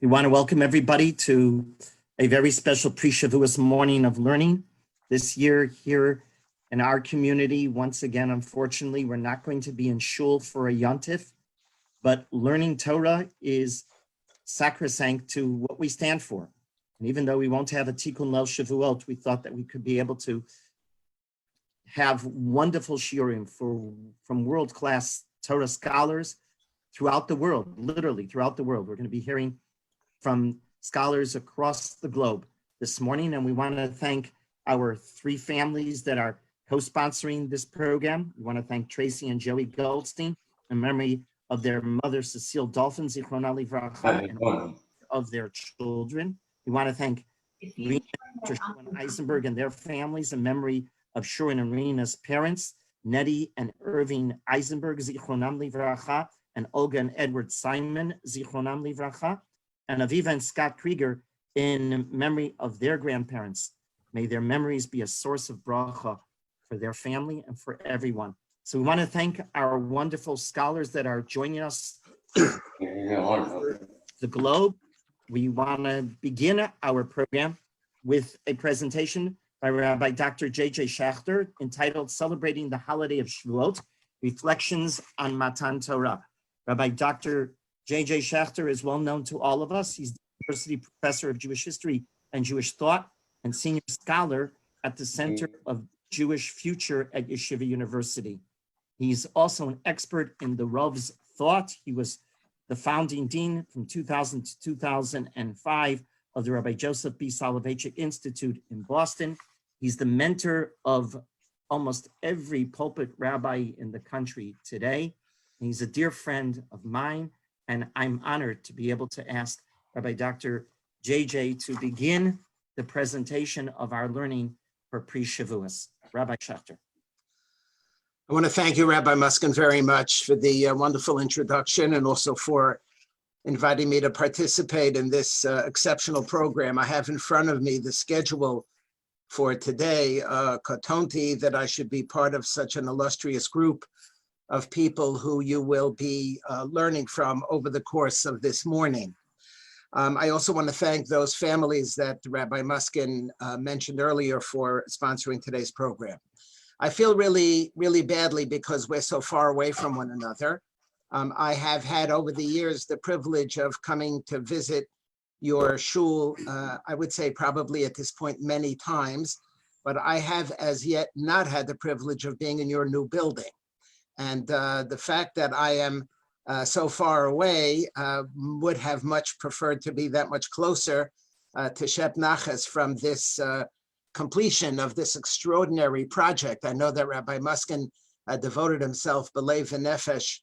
We want to welcome everybody to a very special Pre-Shavuot morning of learning. This year here in our community, once again, unfortunately, we're not going to be in shul for a yontif, but learning Torah is sacrosanct to what we stand for. And even though we won't have a Tikkun Leil Shavuot, we thought that we could be able to have wonderful shiurim from world-class Torah scholars throughout the world, literally throughout the world. We're going to be hearing from scholars across the globe this morning, and we want to thank our three families that are co-sponsoring this program. We want to thank Tracy and Joey Goldstein in memory of their mother, Cecile Dolphin, Zichrona Livracha, and of their children. We want to thank Rena and Eisenberg and their families in memory of Shurin and Rena's parents, Nettie and Irving Eisenberg, Zichronam Livracha, and Olga and Edward Simon, Zichronam Livracha, and Aviva and Scott Krieger in memory of their grandparents. May their memories be a source of bracha for their family and for everyone. So we want to thank our wonderful scholars that are joining us over the globe. We want to begin our program with a presentation by Rabbi Dr. J.J. Schacter entitled Celebrating the Holiday of Shavuot, Reflections on Matan Torah. Rabbi Dr. J.J. Schacter is well known to all of us. He's the University Professor of Jewish History and Jewish Thought and Senior Scholar at the Center of Jewish Future at Yeshiva University. He's also an expert in the Rav's thought. He was the founding dean from 2000 to 2005 of the Rabbi Joseph B. Soloveitchik Institute in Boston. He's the mentor of almost every pulpit rabbi in the country today. And he's a dear friend of mine, and I'm honored to be able to ask Rabbi Dr. J.J. to begin the presentation of our learning for Pre-Shavuos. Rabbi Schacter. I want to thank you, Rabbi Muskin, very much for the wonderful introduction and also for inviting me to participate in this exceptional program. I have in front of me the schedule for today, Katonti, that I should be part of such an illustrious group of people who you will be learning from over the course of this morning. I also want to thank those families that Rabbi Muskin mentioned earlier for sponsoring today's program. I feel really, really badly because we're so far away from one another. I have had over the years the privilege of coming to visit your shul, I would say probably at this point many times, but I have as yet not had the privilege of being in your new building. And the fact that I am so far away would have much preferred to be that much closer to Shep Nachas from this completion of this extraordinary project. I know that Rabbi Muskin devoted himself b'leiv v'nefesh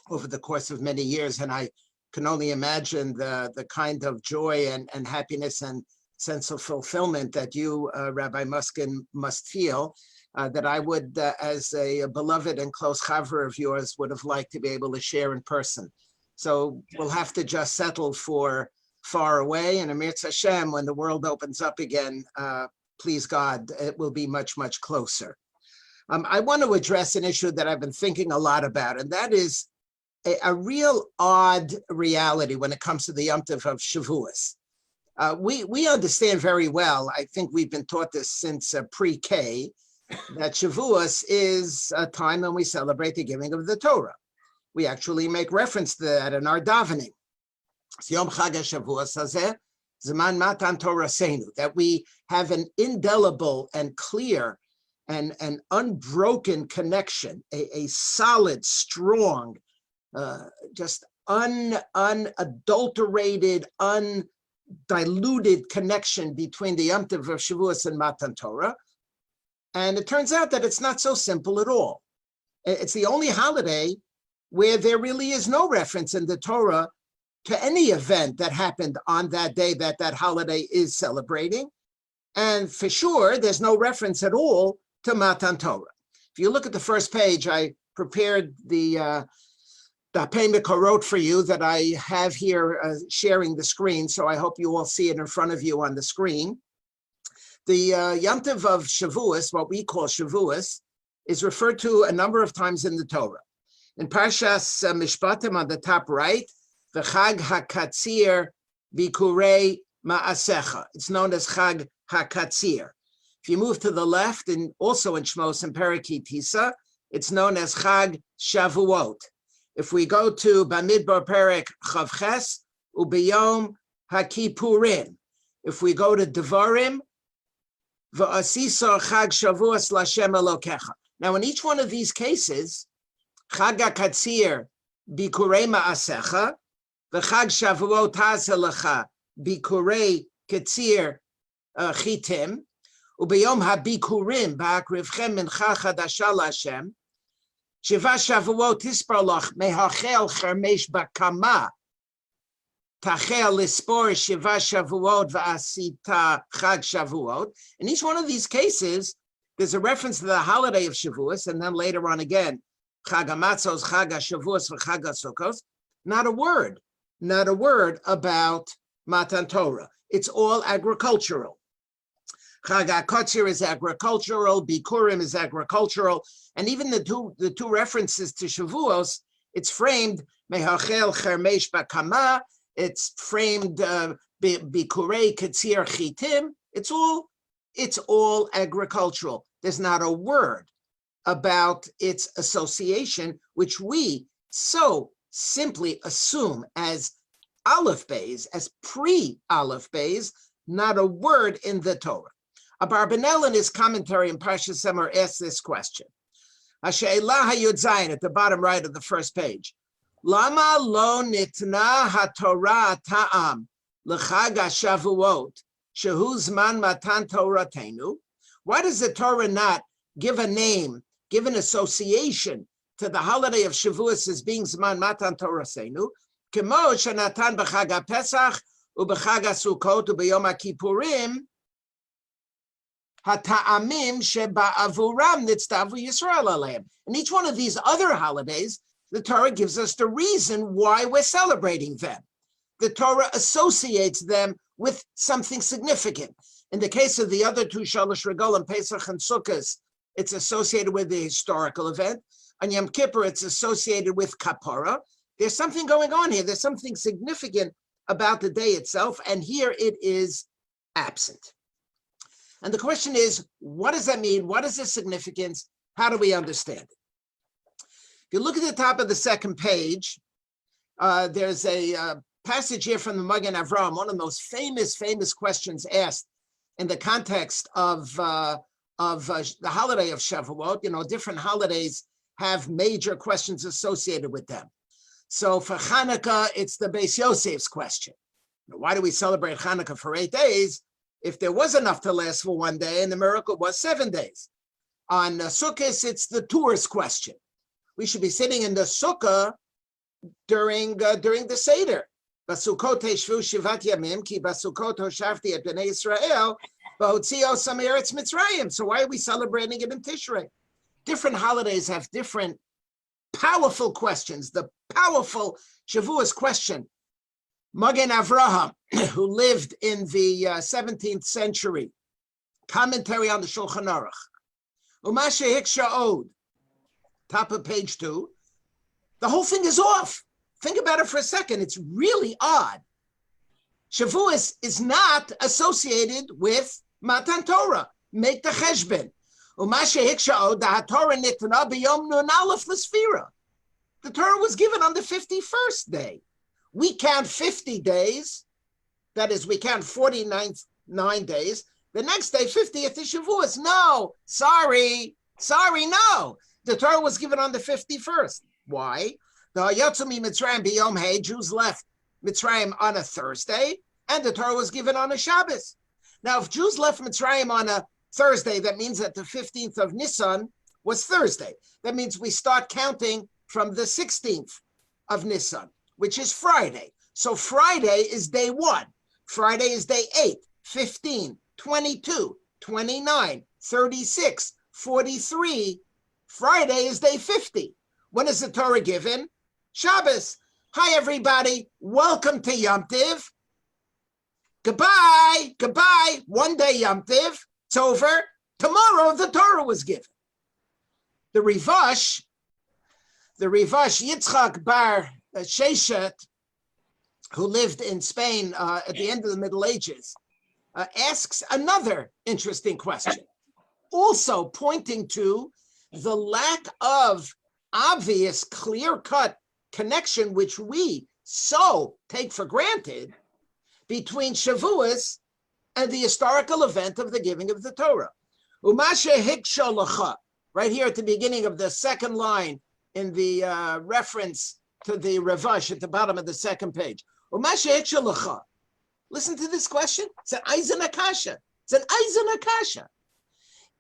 over the course of many years, and I can only imagine the kind of joy and happiness and sense of fulfillment that you, Rabbi Muskin, must feel. That I would, as a beloved and close chaver of yours, would have liked to be able to share in person. So we'll have to just settle for far away, and Amir Hashem, when the world opens up again, please God, it will be much, much closer. I want to address an issue that I've been thinking a lot about, and that is a real odd reality when it comes to the Yom Tov of Shavuos. We understand very well, I think we've been taught this since pre-K, that Shavuos is a time when we celebrate the giving of the Torah. We actually make reference to that in our davening. Yom Chag HaShavuos Hazeh, Zman Matan Torasenu, that we have an indelible and clear and unbroken connection, a solid, strong, just unadulterated, undiluted connection between the Yom Tov of Shavuos and Matan Torah. And it turns out that it's not so simple at all. It's the only holiday where there really is no reference in the Torah to any event that happened on that day that that holiday is celebrating. And for sure, there's no reference at all to Matan Torah. If you look at the first page, I prepared the Dapei Mekorot for you that I have here sharing the screen. So I hope you all see it in front of you on the screen. The Yom Tov of Shavuos, what we call Shavuos, is referred to a number of times in the Torah. In Parshas Mishpatim on the top right, the Chag HaKatzir Bikurei Ma'asecha. It's known as Chag HaKatzir. If you move to the left, and also in Shmos and Perek Tisa, it's known as Chag Shavuot. If we go to Bamidbar Perek Chavches, Ubiyom HaKippurim. If we go to Devarim, V'asisa Chag Shavuos Lashem Elokecha. Now, in each one of these cases, Chag HaKatzir Bikurei Ma'asecha, V'Chag Shavuot Hazelecha Bikurei Katzir Chitim, Ubiyom HaBikurim Ba'akrivchem Mincha Chadasha Lashem, Shiva Shavuot Tisparloch Mehachel Chermesh Bakama, Tachel Lispor Shiva Shavuot V'asita Chag Shavuot. In each one of these cases, there's a reference to the holiday of Shavuos, and then later on again, Chag HaMatzos, Chag HaShavuos, V'Chag HaSukkos. Not a word about Matan Torah. It's all agricultural. Chag HaKotzir is agricultural, Bikurim is agricultural, and even the two references to Shavuos, it's framed Mehachel Chermesh Bakama, it's framed Bikurei Katzir Chitim. It's all agricultural. There's not a word about its association, which we so simply assume as Aleph Beis, as pre-Aleph Beis, not a word in the Torah. Abarbanel in his commentary in Parshas Emor asks this question. Hasheilah Hayud Zayin at the bottom right of the first page. Lama lo nitna haTorah ta'am l'chag haShavuot shehu zman matan Toratenu? Why does the Torah not give a name, give an association to the holiday of Shavuos as being zman matan Toratenu? Kemo shenatan b'chag haPesach u'b'chag haSukkot u'b'yom haKippurim hata'amim sheba'avuram nitztavu Yisrael aleim. In each one of these other holidays, the Torah gives us the reason why we're celebrating them. The Torah associates them with something significant. In the case of the other two, Shalosh Regalim, Pesach and Sukkot, it's associated with the historical event. On Yom Kippur, it's associated with Kapara. There's something going on here. There's something significant about the day itself, and here it is absent. And the question is, what does that mean? What is the significance? How do we understand it? If you look at the top of the second page, there's a passage here from the Magen Avraham, one of the most famous questions asked in the context of the holiday of Shavuot. You know, different holidays have major questions associated with them. So for Hanukkah, it's the Beis Yosef's question. Why do we celebrate Hanukkah for 8 days if there was enough to last for 1 day and the miracle was 7 days? On Sukkot, it's the tourist question. We should be sitting in the sukkah during the Seder. Basukot shvu shivat yamim ki basukot hoshavti et bnei Yisrael ba'hotzio sameretz Mitzrayim. So why are we celebrating it in Tishrei? Different holidays have different powerful questions. The powerful Shavuos question, Magen Avraham, who lived in the 17th century, commentary on the Shulchan Aruch. Umashe hiksha od. Top of page 2, the whole thing is off. Think about it for a second. It's really odd. Shavuos is not associated with Matan Torah. Make the cheshbon. The Torah was given on the 51st day. We count 50 days. That is, we count 49 days. The next day, 50th is Shavuos. No, sorry, no. The Torah was given on the 51st. Why? The Yatzumi Mitzrayim b'Yom Hey, Jews left Mitzrayim on a Thursday, and the Torah was given on a Shabbos. Now, if Jews left Mitzrayim on a Thursday, that means that the 15th of Nisan was Thursday. That means we start counting from the 16th of Nisan, which is Friday. So Friday is day 1. Friday is day 8, 15, 22, 29, 36, 43. Friday is day 50. When is the Torah given? Shabbos. Hi, everybody. Welcome to Yom Tiv. Goodbye. 1 day Yom Tiv. It's over. Tomorrow the Torah was given. The Rivash Yitzchak bar Sheshet, who lived in Spain at the end of the Middle Ages, asks another interesting question, also pointing to the lack of obvious, clear-cut connection, which we so take for granted, between Shavuos and the historical event of the giving of the Torah. Umashe hiksha, right here at the beginning of the second line in the reference to the Ravash at the bottom of the second page. Umashe hiksha. Listen to this question. It's an Eisen Akasha. It's an Eisen Akasha.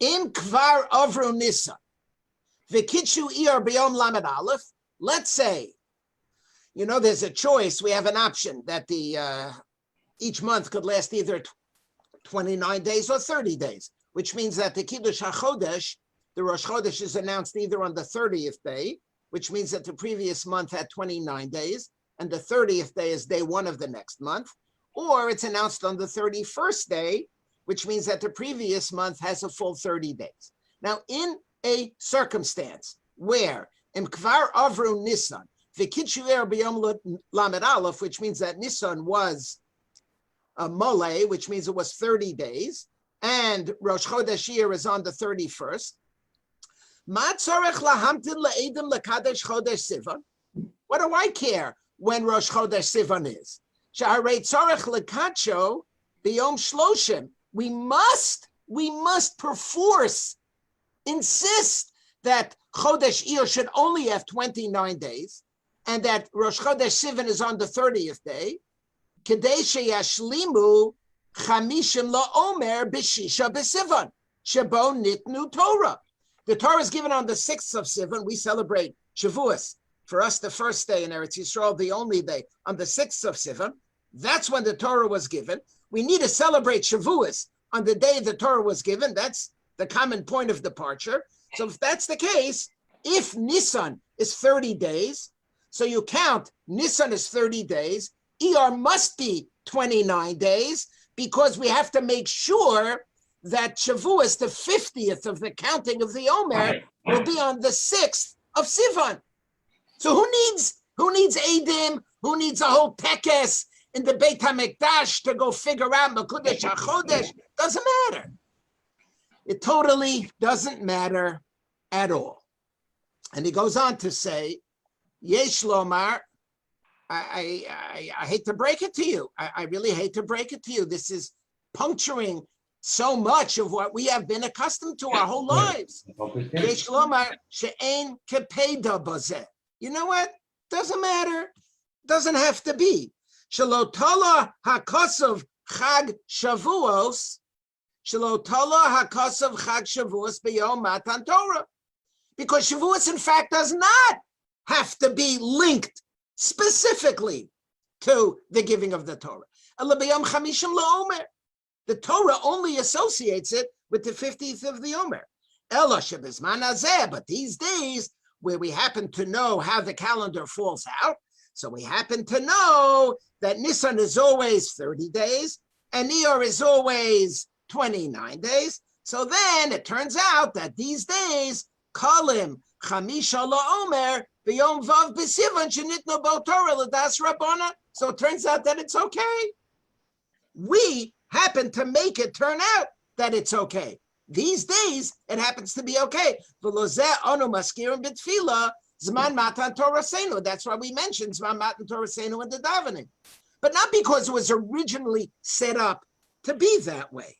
Im kvar avru nisa. V'kitshu iyar b'yom lamed aleph. Let's say, there's a choice. We have an option that each month could last either 29 days or 30 days, which means that the Kiddush HaChodesh, the Rosh Chodesh, is announced either on the 30th day, which means that the previous month had 29 days, and the 30th day is day one of the next month, or it's announced on the 31st day, which means that the previous month has a full 30 days. Now, in a circumstance where im kvar avru Nisan, v'kitshu er b'yom lamed aleph, which means that Nisan was a mole, which means it was 30 days, and Rosh Chodesh year is on the 31st. Ma tzorech lahamtin le'edim lekadesh Chodesh Sivan? What do I care when Rosh Chodesh Sivan is? Sha'arei tzorech lekacho b'yom shloshim. We must perforce insist that Chodesh Iyar should only have 29 days, and that Rosh Chodesh Sivan is on the 30th day. Kedei sheyashlimu chamishim la'omer b'shisha b'Sivan shebo nitnu Torah. The Torah is given on the 6th of Sivan. We celebrate Shavuos. For us, the first day in Eretz Yisrael, the only day, on the 6th of Sivan. That's when the Torah was given. We need to celebrate Shavuos on the day the Torah was given. That's the common point of departure. So if that's the case, if Nisan is 30 days, so you count Nisan is 30 days, Iyar must be 29 days, because we have to make sure that Shavuos, the 50th of the counting of the Omer, will be on the 6th of Sivan. So who needs Eidim? Who needs a whole tekes in the Beit HaMikdash to go figure out Mekudesh HaChodesh? Doesn't matter. It totally doesn't matter at all. And he goes on to say, Yesh Lomar, I hate to break it to you. I really hate to break it to you. This is puncturing so much of what we have been accustomed to our whole lives. Yesh Lomar she'ein kepeda bazeh. You know what? Doesn't matter. Doesn't have to be. Shalotala hakosov chag shavuos. Shalotala hakosov chag shavuos b'yom Matan Torah. Because Shavuos, in fact, does not have to be linked specifically to the giving of the Torah. The Torah only associates it with the 50th of the Omer. But these days, where we happen to know how the calendar falls out, so we happen to know that Nisan is always 30 days, and Iyar is always 29 days. So then it turns out that these days, Kalim Chamisha LaOmer B'Yom Vav B'Sivan Shenitno Bo Torah L'Das Rabbana. So it turns out that it's okay. We happen to make it turn out that it's okay. These days, it happens to be okay. V'lozeh Onu Maskirim B'Tfila Zman Matan Torah Seinu. That's why we mentioned Zman Matan Torah Seinu in the davening. But not because it was originally set up to be that way.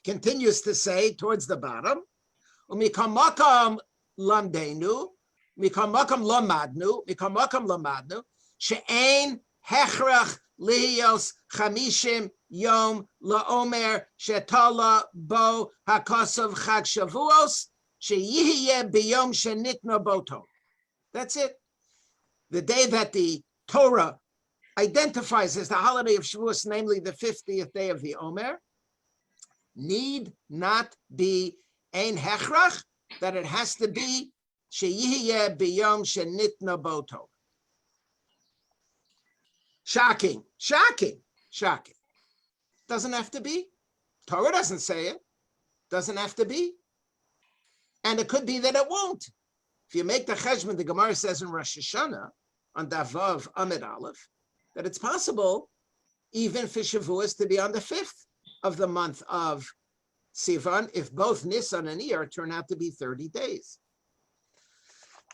Continues to say towards the bottom, Umikamakam lamdenu, mikamakam lamadnu, she'ein hechrach lihiyos chamishim yom laomer shetala bo hakosov chag shavuos sheyihye biyom shenitna boto. That's it. The day that the Torah identifies as the holiday of Shavuos, namely the 50th day of the Omer, need not be ein hechrach, that it has to be sheyihye biyom shenitna boto. Shocking. Doesn't have to be. Torah doesn't say it. Doesn't have to be. And it could be that it won't. If you make the cheshbon, the Gemara says in Rosh Hashanah, on Davav Amid Aleph, that it's possible even for Shavuos to be on the 5th of the month of Sivan if both Nisan and Iyar turn out to be 30 days.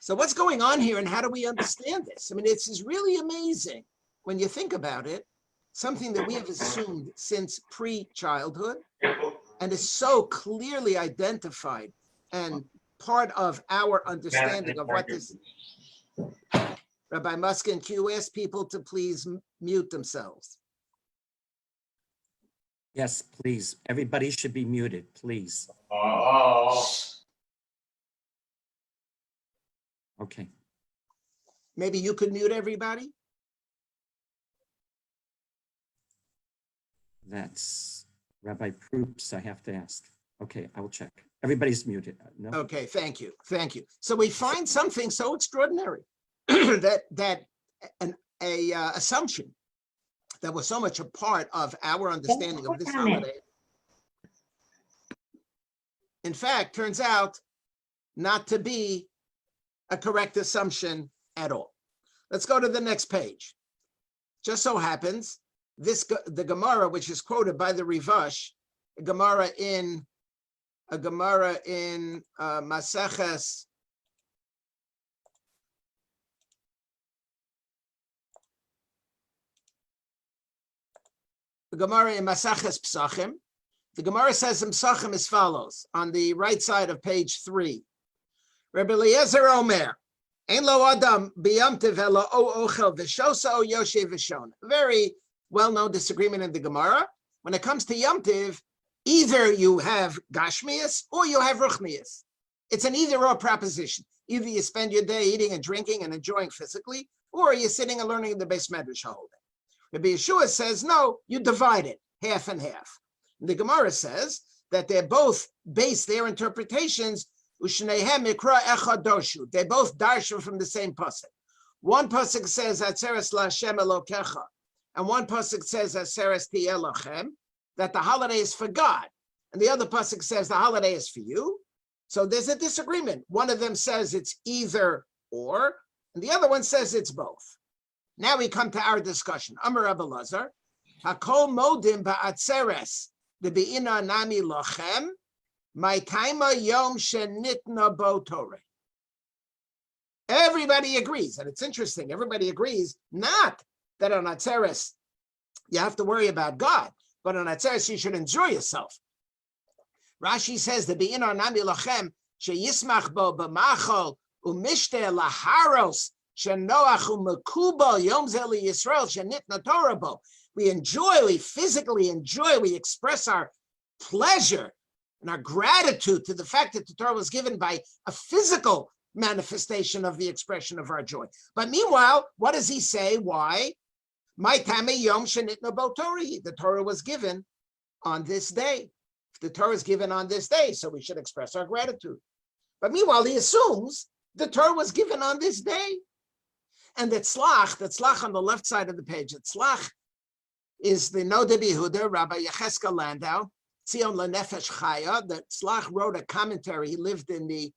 So what's going on here and how do we understand this? I mean, this is really amazing when you think about it, something that we have assumed since pre-childhood and is so clearly identified and part of our understanding of what this. Rabbi Muskin, can you ask people to please mute themselves? Yes, please. Everybody should be muted, please. Okay. Maybe you could mute everybody? That's Rabbi Proops, I have to ask. Okay, I will check. Everybody's muted. No? Okay, thank you. Thank you. So we find something so extraordinary that an assumption that was so much a part of our understanding of this holiday, in fact, turns out not to be a correct assumption at all. Let's go to the next page. Just so happens, the Gemara, which is quoted by the Rivash, a Gemara in Maseches Psachim. The Gemara says in Psachim as follows, on the right side of page 3. Rabbi Eliezer Omer, Ein lo adam b'yamtiv elo o ochel v'shosa o yoshev v'shona. Very well-known disagreement in the Gemara. When it comes to Yamtiv, either you have Gashmias or you have Ruchmias. It's an either-or proposition. Either you spend your day eating and drinking and enjoying physically, or you're sitting and learning in the Beis Medrash all day. Rabbi Yeshua says, no, you divide it, half and half. And the Gemara says that they're both based their interpretations, Ushnehem Mikra Echad Doshu. They both darshan from the same pasuk. One pasuk says, Atzeres LaHashem Elokecha, and one pasuk says, Atzeres Tiyeh Lachem, that the holiday is for God. And the other pasuk says the holiday is for you. So there's a disagreement. One of them says it's either or, and the other one says it's both. Now we come to our discussion. Amar Rabbi Lazar, Hakol modim ba'atzeres the be'ina nami lochem, my taima yom shenitna bo Torah. Everybody agrees, and it's interesting. Everybody agrees not that on Atzeres you have to worry about God, but on Atzeres you should enjoy yourself. Rashi says the be'ina nami lochem sheyismach bo b'machol umishte laharos. We enjoy, we physically enjoy, we express our pleasure and our gratitude to the fact that the Torah was given by a physical manifestation of the expression of our joy. But meanwhile, what does he say? Why? The Torah was given on this day. The Torah is given on this day, so we should express our gratitude. But meanwhile, he assumes the Torah was given on this day. And the tzlach on the left side of the page, the tzlach is the Noda B'Yehuda, Rabbi Yecheskel Landau, Tzion Lenefesh Chaya. The tzlach wrote a commentary. He lived in the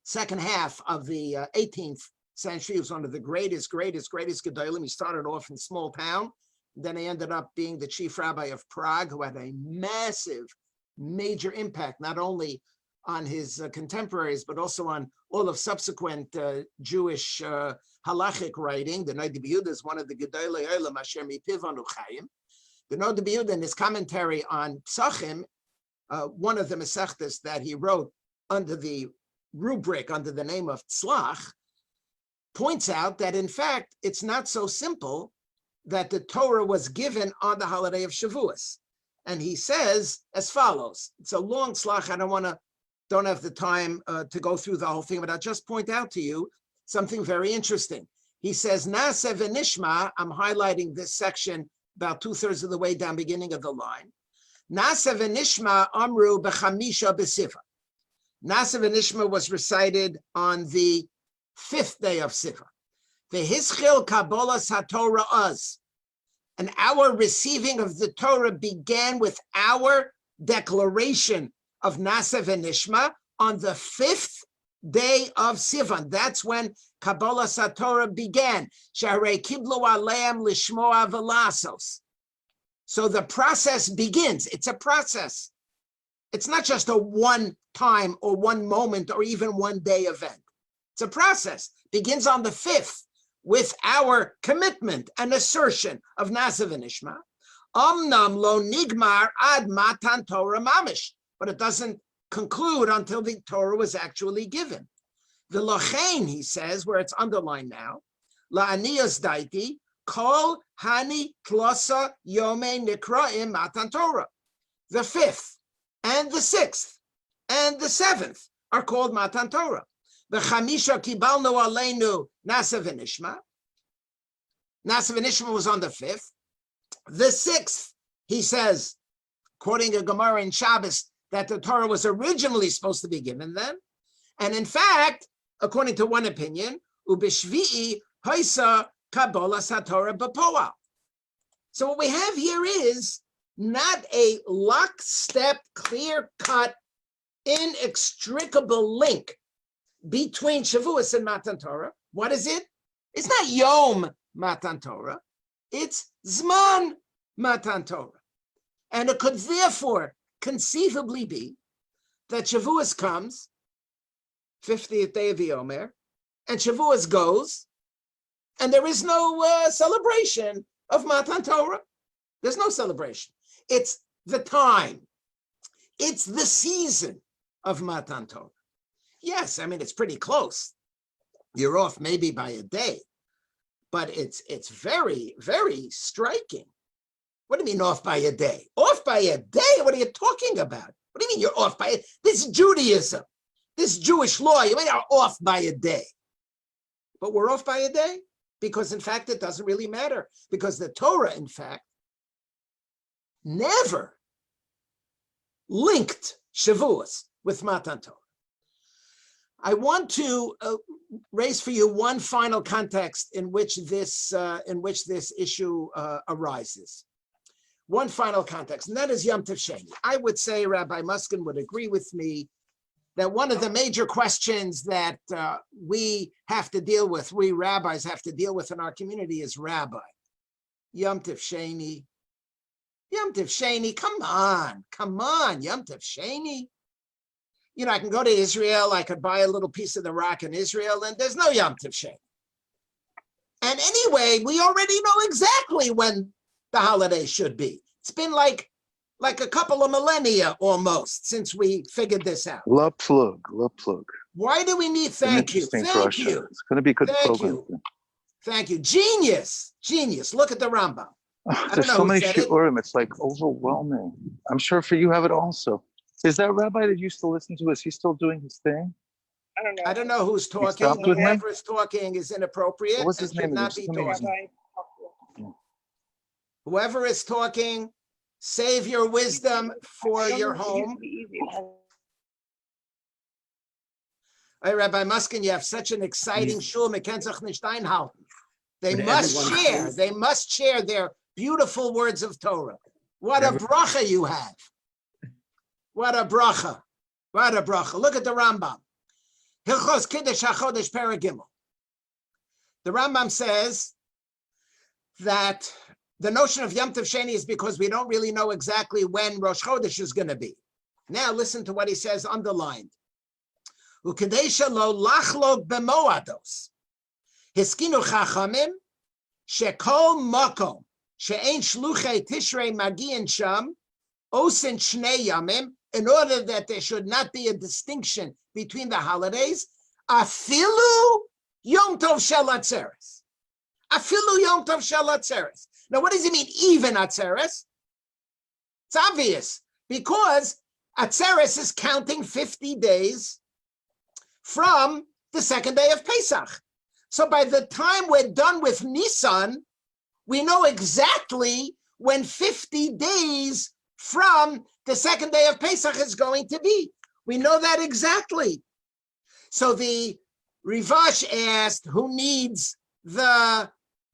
second half of the 18th century. He was one of the greatest Gedolim. He started off in a small town. Then he ended up being the chief rabbi of Prague, who had a major impact, not only on his contemporaries, but also on all of subsequent Jewish halachic writing. The Noda B'Yehuda is one of the Gedolei Olam Asher Mipiv Anu Chayim. The Noda B'Yehuda, in his commentary on Psachim, one of the Masechtas that he wrote under the rubric, under the name of Tzlach, points out that in fact, it's not so simple that the Torah was given on the holiday of Shavuos. And he says as follows. It's a long tzlach. I don't have the time to go through the whole thing, but I'll just point out to you something very interesting. He says, Na'aseh v'nishma, I'm highlighting this section about 2/3 of the way down, beginning of the line. Na'aseh v'nishma amru b'chamisha b'siva. Na'aseh v'nishma was recited on the 5th day of Siva. V'hischil kabbalas haTorah az. And our receiving of the Torah began with our declaration of Na'aseh v'nishma on the 5th day of Sivan. That's when Kabbalah Satorah began. Sharei kiblu aleim lishmoa velasos. So the process begins. It's a process. It's not just a one time or one moment or even one day event. It's a process. Begins on the 5th with our commitment and assertion of Nasav and Ishma. Omnam lo nigmar ad matan Torah mamish. But it doesn't conclude until the Torah was actually given. V'lochein, he says, where it's underlined now, la'aniyas daiti, kol hani tlosa yome nikraim matan Torah. The 5th and the 6th and the 7th are called Matan Torah. The Chamisha kibalnu aleinu Nasav v'nishma. Nasav v'nishma was on the 5th. The 6th, he says, quoting a Gemara in Shabbos, that the Torah was originally supposed to be given then. And in fact, according to one opinion, ubishvi'i haisa Kabbalah Satorah b'poa. So what we have here is not a lockstep, clear-cut, inextricable link between Shavuos and Matan Torah. What is it? It's not Yom Matan Torah. It's Zman Matan Torah. And it could therefore conceivably be that Shavuos comes, 50th day of the Omer, and Shavuos goes, and there is no celebration of Matan Torah. There's no celebration. It's the time. It's the season of Matan Torah. Yes, I mean, it's pretty close. You're off maybe by a day, but it's very, very striking. What do you mean off by a day? Off by a day? What are you talking about? What do you mean you're off by it? This is Judaism, this Jewish law. You are off by a day. But we're off by a day because, in fact, it doesn't really matter because the Torah, in fact, never linked Shavuos with Matan Torah. I want to raise for you one final context in which this issue arises. One final context, and that is Yom Tov Sheni. I would say Rabbi Muskin would agree with me that one of the major questions that we have to deal with, we rabbis have to deal with in our community is Rabbi. Yom Tov Sheni. Yom Tov Sheni, come on, Yom Tov Sheni. You know, I can go to Israel, I could buy a little piece of the rock in Israel, and there's no Yom Tov Sheni. And anyway, we already know exactly when the holiday should be. It's been like a couple of millennia almost since we figured this out. La plug. Why do we need, thank you. It's going to be a good program. Thank you. Genius. Look at the Rambam. There's so many shiurim, it's like overwhelming. I'm sure for you have it also. Is that rabbi that used to listen to us, he's still doing his thing? I don't know who's talking. Whoever is talking is inappropriate. What's his name? Whoever is talking, save your wisdom for your home. Hey, Rabbi Muskin, you have such an exciting shul. They must share their beautiful words of Torah. What a bracha you have. What a bracha. Look at the Rambam. Hilchos Kiddush HaChodesh Paragimel. The Rambam says that the notion of Yom Tov Sheni is because we don't really know exactly when Rosh Chodesh is going to be. Now listen to what he says underlined. Ukedesha lo lachlog b'moados. Hiskinu chachamim shekol makom she'ein shluchei tishrei magiin sham osin shnei yamim, in order that there should not be a distinction between the holidays. Afilu Yom Tov Shel Atzeres. Afilu Yom Tov Shel Atzeres. Now, what does it mean, even Atzeres? It's obvious, because Atzeres is counting 50 days from the second day of Pesach. So by the time we're done with Nisan, we know exactly when 50 days from the second day of Pesach is going to be. We know that exactly. So the Rivash asked, who needs the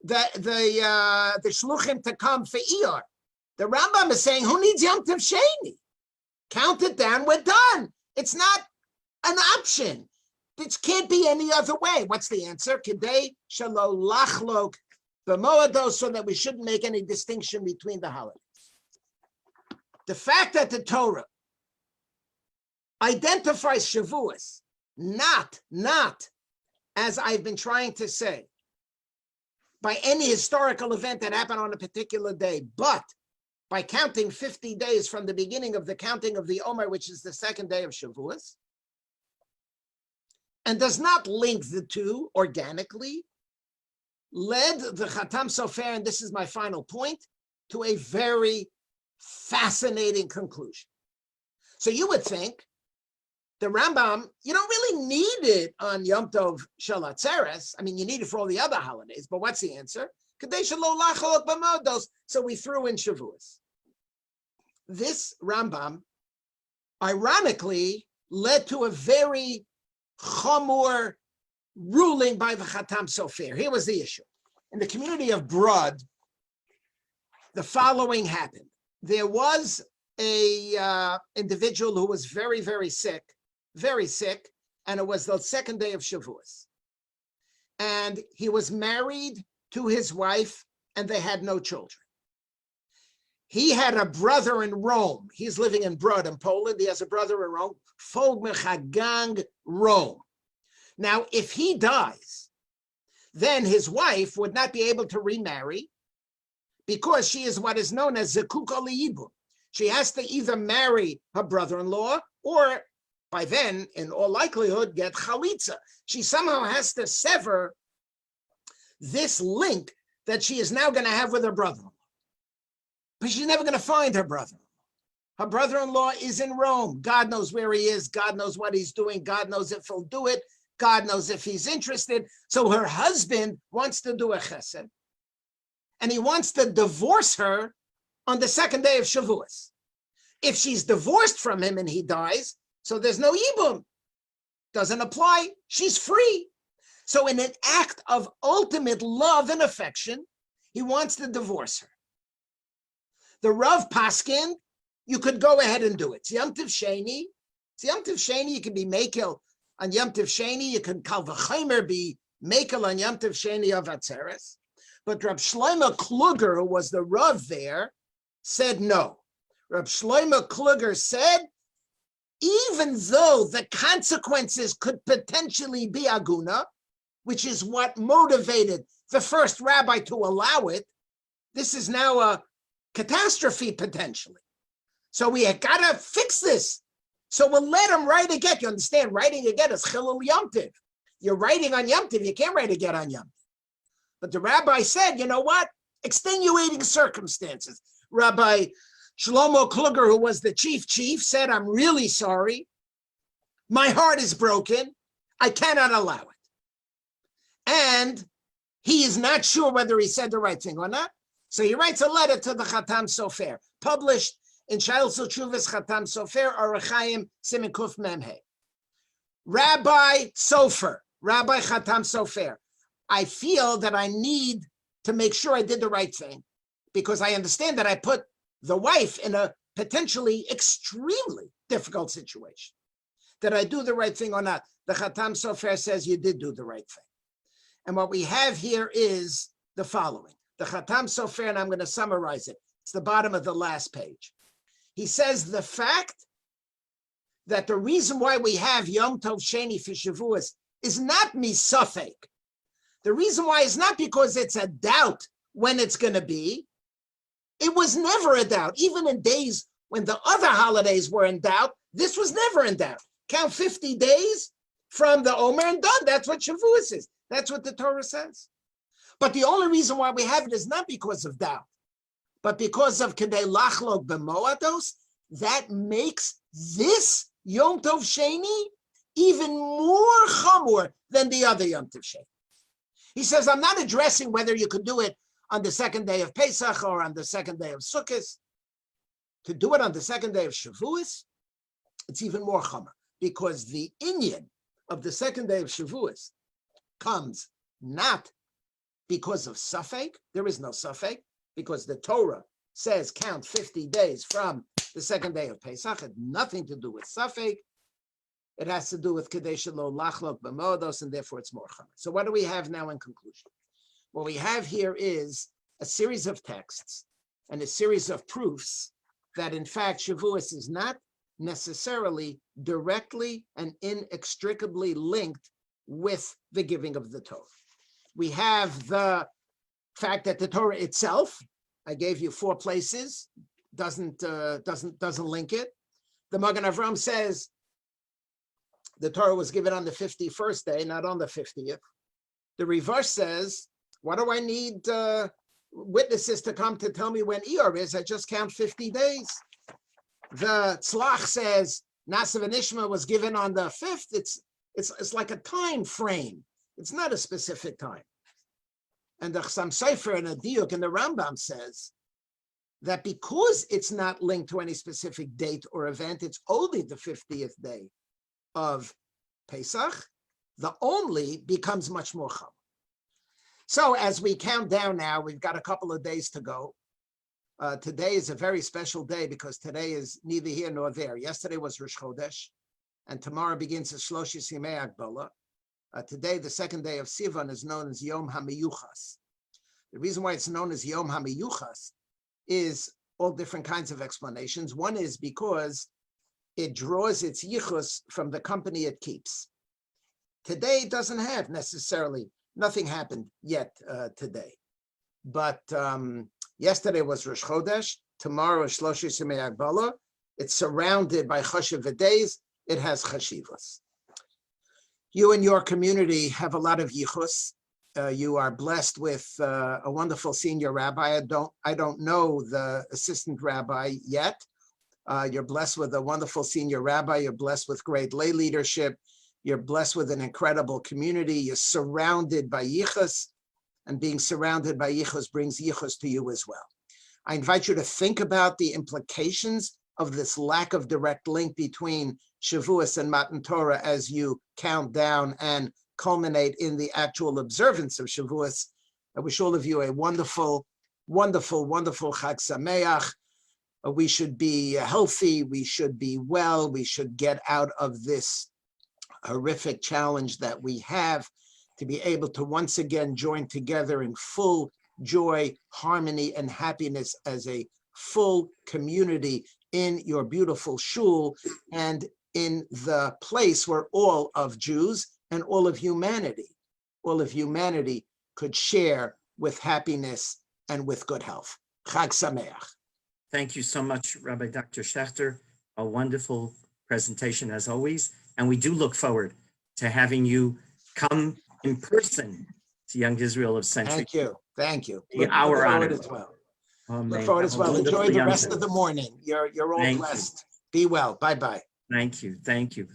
shluchim to come for Iyar? The Rambam is saying, who needs Yom Tov Sheni? Count it down, we're done. It's not an option. This can't be any other way. What's the answer? Kedei shelo lachlok b'moados, so that we shouldn't make any distinction between the holidays. The fact that the Torah identifies Shavuos, not as I've been trying to say, by any historical event that happened on a particular day, but by counting 50 days from the beginning of the counting of the Omer, which is the second day of Shavuos, and does not link the two organically, led the Chatam Sofer, and this is my final point, to a very fascinating conclusion. So you would think the Rambam, you don't really need it on Yom Tov Shel Atzeres. I mean, you need it for all the other holidays, but what's the answer? So we threw in Shavuos. This Rambam, ironically, led to a very chamor ruling by the Chatam Sofer. Here was the issue. In the community of Brod, the following happened. There was a individual who was very, very sick, and it was the second day of Shavuos. And he was married to his wife, and they had no children. He had a brother in Rome. He's living in Brod in Poland. He has a brother in Rome, Folgmechagang, Rome. Now, if he dies, then his wife would not be able to remarry because she is what is known as Zekuka Liyibum. She has to either marry her brother-in-law or, by then, in all likelihood, get chalitza. She somehow has to sever this link that she is now going to have with her brother-in-law. But she's never going to find her brother-in-law. Her brother-in-law is in Rome. God knows where he is. God knows what he's doing. God knows if he'll do it. God knows if he's interested. So her husband wants to do a chesed, and he wants to divorce her on the second day of Shavuos. If she's divorced from him and he dies, so there's no yibum. Doesn't apply. She's free. So in an act of ultimate love and affection, he wants to divorce her. The Rav Paskin, you could go ahead and do it. It's Yom Tov Sheni. It's Yom Tov Sheni. You can be mekel on Yom Tov Sheni. You can kal v'chomer be mekel on Yom Tov Sheni of Atzeres. But Rab Shlomo Kluger, who was the Rav there, said no. Rab Shlomo Kluger said, even though the consequences could potentially be aguna, which is what motivated the first rabbi to allow it, this is now a catastrophe potentially. So we have got to fix this. So we'll let him write a get. You understand? Writing a get is chilul Yom Tov. You're writing on Yom Tov. You can't write a get on Yom Tov. But the rabbi said, you know what? Extenuating circumstances. Rabbi Shlomo Kluger, who was the chief, said, I'm really sorry. My heart is broken. I cannot allow it. And he is not sure whether he said the right thing or not. So he writes a letter to the Chatam Sofer, published in Shail Tzuvas Chatam Sofer, Arachaim Siman Kuf Memhe. Rabbi Sofer, Rabbi Chatam Sofer, I feel that I need to make sure I did the right thing because I understand that I put the wife in a potentially extremely difficult situation. Did I do the right thing or not? The Chatam Sofer says you did do the right thing. And what we have here is the following. The Chatam Sofer, and I'm going to summarize it. It's the bottom of the last page. He says the fact that the reason why we have Yom Tov Sheni for Shavuos is not misafek. The reason why is not because it's a doubt when it's going to be. It was never a doubt. Even in days when the other holidays were in doubt, this was never in doubt. Count 50 days from the Omer and done. That's what Shavuos is. That's what the Torah says. But the only reason why we have it is not because of doubt, but because of Kedei Lachlok B'Moados. That makes this Yom Tov Sheni even more chamor than the other Yom Tov Sheni. He says, I'm not addressing whether you could do it on the second day of Pesach or on the second day of Sukkot. To do it on the second day of Shavuos, it's even more chamor because the inyan of the second day of Shavuos comes not because of Safek. There is no Safek because the Torah says count 50 days from the second day of Pesach. It had nothing to do with Safek. It has to do with Kadesh Lo Lachlok B'Modos, and therefore it's more Chamer. So what do we have now in conclusion? What we have here is a series of texts and a series of proofs that in fact Shavuos is not necessarily directly and inextricably linked with the giving of the Torah. We have the fact that the Torah itself, I gave you 4 places, doesn't link it. The Magen Avraham says the Torah was given on the 51st day, not on the 50th. The reverse says, what do I need witnesses to come to tell me when Iyar is? I just count 50 days. The Tzlach says Nasav and Ishma was given on the 5th. It's like a time frame. It's not a specific time. And the Chassam Sofer and the Diuk and the Rambam says that because it's not linked to any specific date or event, it's only the 50th day of Pesach, the only becomes much more chum. So as we count down now, we've got a couple of days to go. Today is a very special day because today is neither here nor there. Yesterday was Rosh Chodesh, and tomorrow begins the Shloshis Yimei Agbola. Today, the second day of Sivan, is known as Yom HaMiyuchas. The reason why it's known as Yom HaMiyuchas is all different kinds of explanations. One is because it draws its yichus from the company it keeps. Today doesn't have necessarily, nothing happened yet today. But yesterday was Rosh Chodesh, tomorrow is Shloshis Yimei Agbola. It's surrounded by chashiv days, it has chashivas. You and your community have a lot of yichus. You are blessed with a wonderful senior rabbi. I don't know the assistant rabbi yet. You're blessed with a wonderful senior rabbi. You're blessed with great lay leadership. You're blessed with an incredible community. You're surrounded by yichus, and being surrounded by yichus brings yichus to you as well. I invite you to think about the implications of this lack of direct link between Shavuos and Matan Torah as you count down and culminate in the actual observance of Shavuos. I wish all of you a wonderful, wonderful, wonderful Chag Sameach. We should be healthy, we should be well, we should get out of this horrific challenge that we have to be able to once again join together in full joy, harmony, and happiness as a full community in your beautiful shul and in the place where all of Jews and all of humanity could share with happiness and with good health. Chag Sameach. Thank you so much, Rabbi Dr. Schacter. A wonderful presentation as always. And we do look forward to having you come in person to Young Israel of Century. Thank you. Thank you. Look forward as well. Oh, Look forward as well. Enjoy the rest of the morning. You're all blessed. Be well. Bye-bye. Thank you. Thank you.